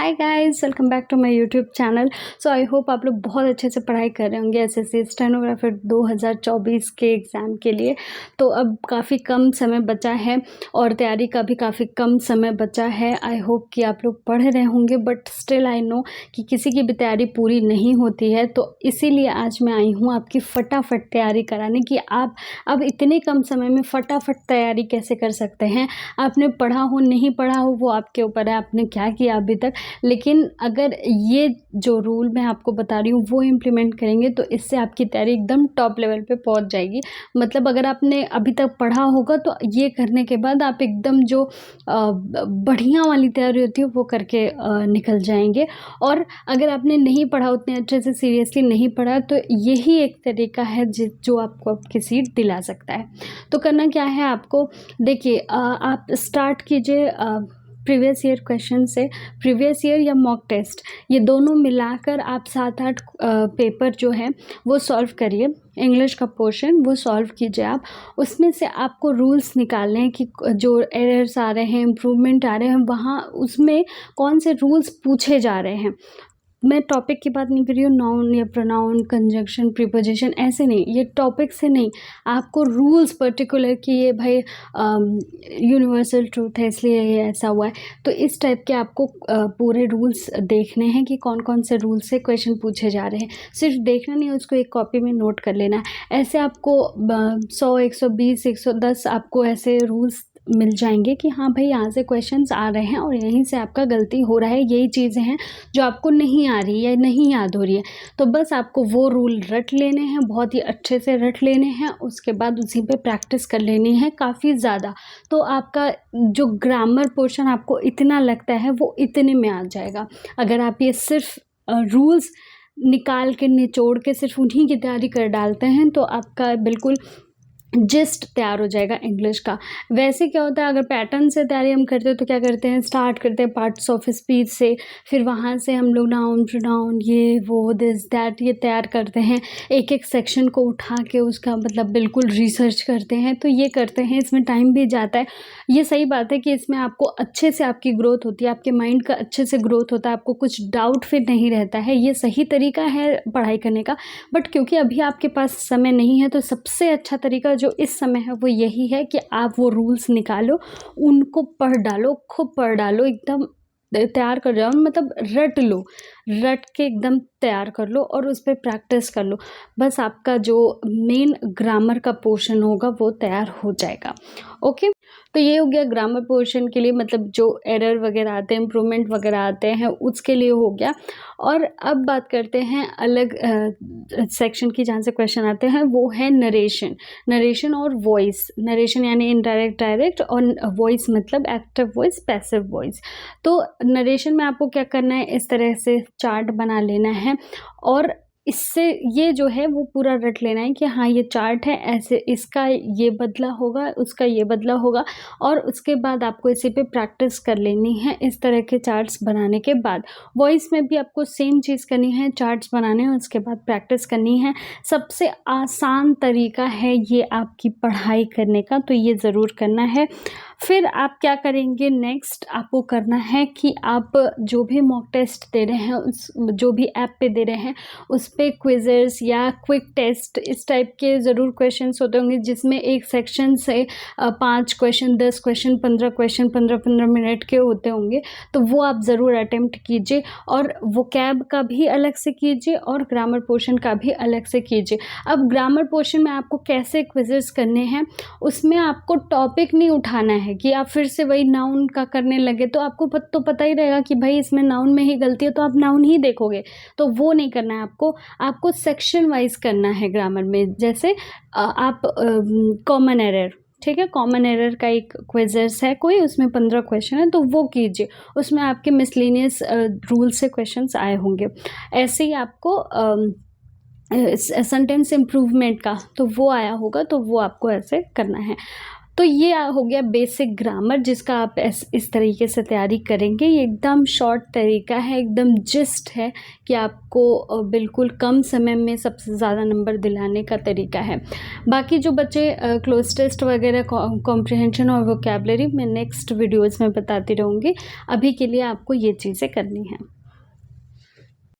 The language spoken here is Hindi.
Hi guys, welcome back to my YouTube channel. So I hope आप लोग बहुत अच्छे से पढ़ाई कर रहे होंगे एसएससी स्टेनोग्राफर 2024 के एग्ज़ाम के लिए। तो अब काफ़ी कम समय बचा है और तैयारी का भी काफ़ी कम समय बचा है। आई होप कि आप लोग पढ़ रहे होंगे, बट स्टिल आई नो कि किसी की भी तैयारी पूरी नहीं होती है। तो इसीलिए आज मैं आई हूँ आपकी फटाफट तैयारी कराने की आप अब इतने कम समय में फटाफट तैयारी कैसे कर सकते हैं। आपने पढ़ा हो नहीं पढ़ा हो वो आपके ऊपर है, आपने क्या किया अभी तक। लेकिन अगर ये जो रूल मैं आपको बता रही हूँ वो इम्प्लीमेंट करेंगे तो इससे आपकी तैयारी एकदम टॉप लेवल पे पहुँच जाएगी। मतलब अगर आपने अभी तक पढ़ा होगा तो ये करने के बाद आप एकदम जो बढ़िया वाली तैयारी होती है वो करके निकल जाएंगे। और अगर आपने नहीं पढ़ा, उतने अच्छे से सीरियसली नहीं पढ़ा, तो यही एक तरीका है जो आपको आपकी सीट दिला सकता है। तो करना क्या है आपको, देखिए आप स्टार्ट कीजिए प्रीवियस ईयर क्वेश्चन से। प्रीवियस ईयर या मॉक टेस्ट, ये दोनों मिलाकर आप 7-8 पेपर जो है वो सॉल्व करिए। इंग्लिश का पोर्शन वो सॉल्व कीजिए आप। उसमें से आपको रूल्स निकालने हैं कि जो एरर्स आ रहे हैं, इम्प्रूवमेंट आ रहे हैं, वहाँ उसमें कौन से रूल्स पूछे जा रहे हैं। मैं टॉपिक की बात नहीं कर रही हूँ, नाउन या प्रोनाउन, कंजंक्शन, प्रीपोजिशन, ऐसे नहीं, ये टॉपिक से नहीं, आपको रूल्स पर्टिकुलर कि ये भाई यूनिवर्सल ट्रूथ है इसलिए ये ऐसा हुआ है। तो इस टाइप के आपको पूरे रूल्स देखने हैं कि कौन कौन से रूल से क्वेश्चन पूछे जा रहे हैं। सिर्फ देखना नहीं, उसको एक कॉपी में नोट कर लेना है। ऐसे आपको 100, 120, 110 आपको ऐसे रूल्स मिल जाएंगे कि हाँ भाई यहाँ से क्वेश्चंस आ रहे हैं और यहीं से आपका गलती हो रहा है, यही चीज़ें हैं जो आपको नहीं आ रही है, नहीं याद हो रही है। तो बस आपको वो रूल रट लेने हैं, बहुत ही अच्छे से रट लेने हैं। उसके बाद उसी पे प्रैक्टिस कर लेनी है काफ़ी ज़्यादा। तो आपका जो ग्रामर पोर्शन आपको इतना लगता है वो इतने में आ जाएगा। अगर आप ये सिर्फ रूल्स निकाल के निचोड़ के सिर्फ उन्हीं की तैयारी कर डालते हैं तो आपका बिल्कुल जिस्ट तैयार हो जाएगा इंग्लिश का। वैसे क्या होता है, अगर पैटर्न से तैयारी हम करते हैं तो क्या करते हैं, स्टार्ट करते हैं पार्ट्स ऑफ स्पीच से, फिर वहाँ से हम लोग नाउन, प्रोनाउन, ये वो, दिस दैट, ये तैयार करते हैं। एक एक सेक्शन को उठा के उसका मतलब बिल्कुल रिसर्च करते हैं। तो ये करते हैं, इसमें टाइम भी जाता है। ये सही बात है कि इसमें आपको अच्छे से आपकी ग्रोथ होती है, आपके माइंड का अच्छे से ग्रोथ होता है, आपको कुछ डाउट फिर नहीं रहता है। ये सही तरीका है पढ़ाई करने का। बट क्योंकि अभी आपके पास समय नहीं है तो सबसे अच्छा तरीका जो इस समय है वो यही है कि आप वो रूल्स निकालो, उनको पढ़ डालो, खूब पढ़ डालो, एकदम तैयार कर जाओ, मतलब रट लो, रट के एकदम तैयार कर लो और उस पर प्रैक्टिस कर लो। बस आपका जो मेन ग्रामर का पोर्शन होगा वो तैयार हो जाएगा। ओके, तो ये हो गया ग्रामर पोर्शन के लिए, मतलब जो एरर वगैरह आते हैं, इम्प्रूवमेंट वगैरह आते हैं उसके लिए हो गया। और अब बात करते हैं अलग सेक्शन की जहाँ से क्वेश्चन आते हैं, वो है नरेशन। नरेशन और वॉइस। नरेशन यानी इनडायरेक्ट, डायरेक्ट, और वॉइस मतलब एक्टिव वॉइस, पैसिव वॉइस। तो नरेशन में आपको क्या करना है, इस तरह से चार्ट बना लेना है और इससे ये जो है वो पूरा रट लेना है कि हाँ ये चार्ट है, ऐसे इसका ये बदला होगा, उसका ये बदला होगा। और उसके बाद आपको इसी पे प्रैक्टिस कर लेनी है। इस तरह के चार्ट्स बनाने के बाद वॉइस में भी आपको सेम चीज़ करनी है, चार्ट्स बनाने हैं, उसके बाद प्रैक्टिस करनी है। सबसे आसान तरीका है ये आपकी पढ़ाई करने का, तो ये ज़रूर करना है। फिर आप क्या करेंगे, नेक्स्ट आपको करना है कि आप जो भी मॉक टेस्ट दे रहे हैं, उस जो भी ऐप पे दे रहे हैं उस पे क्विज़र्स या क्विक टेस्ट इस टाइप के ज़रूर क्वेश्चंस होते होंगे, जिसमें एक सेक्शन से 5 क्वेश्चन, 10 क्वेश्चन, 15 क्वेश्चन 15-15 मिनट के होते होंगे। तो वो आप ज़रूर अटेम्प्ट कीजिए और वोकैब का भी अलग से कीजिए और ग्रामर पोर्शन का भी अलग से कीजिए। अब ग्रामर पोर्शन में आपको कैसे क्विज़र्स करने हैं, उसमें आपको टॉपिक नहीं उठाना है कि आप फिर से वही नाउन का करने लगे। तो आपको तो पता ही रहेगा कि भाई इसमें नाउन में ही गलती है, तो आप नाउन ही देखोगे। तो वो नहीं करना है आपको सेक्शन वाइज करना है ग्रामर में। जैसे आप कॉमन एरर, ठीक है, कॉमन एरर का एक क्विज़र्स है कोई, उसमें 15 क्वेश्चन है, तो वो कीजिए। उसमें आपके मिसलेनियस रूल से क्वेश्चंस आए होंगे। ऐसे ही आपको सेंटेंस इम्प्रूवमेंट का तो वो आया होगा, तो वो आपको ऐसे करना है। तो ये हो गया बेसिक ग्रामर, जिसका आप इस तरीके से तैयारी करेंगे। ये एकदम शॉर्ट तरीका है, एकदम जिस्ट है कि आपको बिल्कुल कम समय में सबसे ज़्यादा नंबर दिलाने का तरीका है। बाकी जो बच्चे क्लोज टेस्ट वगैरह, कॉम्प्रिहेंशन और वोकैबलरी, मैं नेक्स्ट वीडियोज़ में बताती रहूँगी। अभी के लिए आपको ये चीज़ें करनी हैं।